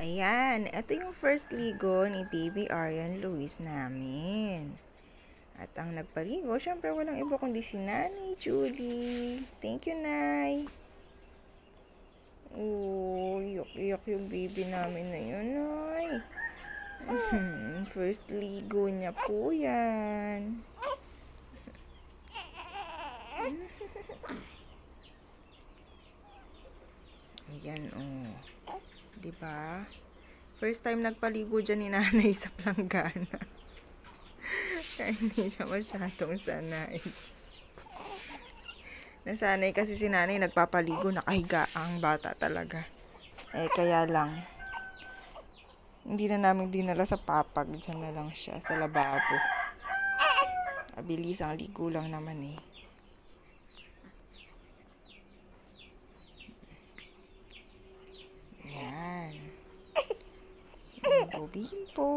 Ayan, ito yung first ligo ni Baby Aryan Luis namin. At ang nagpaligo, syempre walang iba kundi si Nanay Julie. Thank you, Nay. Oh, iyak-iyak yung baby namin na yun, Nay. First ligo niya po yan. Ayan, oh. Diba? First time nagpaligo dyan ni Nanay sa planggana. Kaya hindi siya masyadong sanay. Nasanay kasi si Nanay nagpapaligo, nakahiga ang bata talaga. Kaya lang, hindi na namin dinala sa papag. Diyan na lang siya sa lababo. Mabilis ang ligo lang naman eh. Ayan. Bimpo.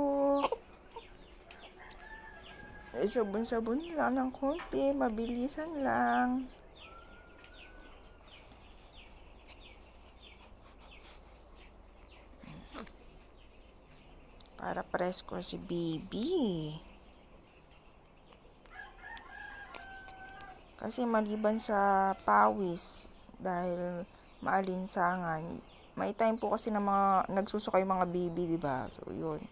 Sabon-sabon lang ng konti. Mabilisan lang. Para presko si baby. Kasi maliban sa pawis, dahil maalinsangan, may time po kasi na mga nagsusukay mga baby, diba? So, yun.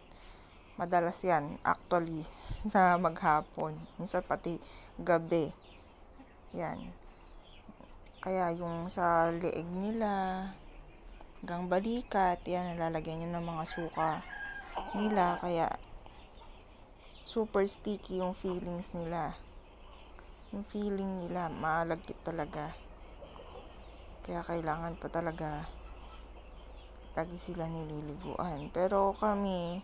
Madalas yan, actually, sa maghapon. Minsan pati gabi. Yan. Kaya yung sa leeg nila, hanggang balikat, yan, nalalagyan nyo ng mga suka nila. Kaya, super sticky yung feelings nila. Yung feeling nila, malagkit talaga. Kaya kailangan pa talaga lagi sila nililiguan. Pero kami,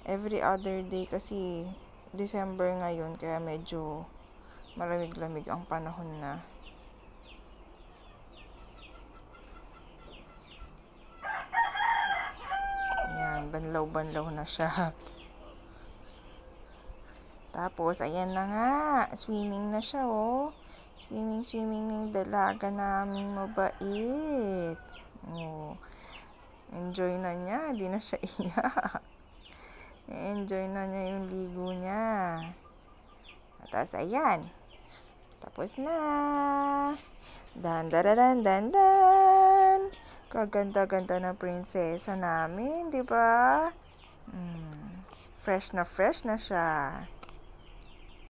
every other day kasi December ngayon, kaya medyo malamig-lamig ang panahon na. Yan, banlaw-banlaw na siya. Tapos, ayan na nga, swimming na siya, oh. Swimming ng dalaga naming mabait. Oh. Enjoy na niya, di na siya iyak. Enjoy na niya yung ligo niya. Tapos ayan. Tapos na. Dan. Kaganda-ganda na prinsesa namin, di ba? Fresh na siya.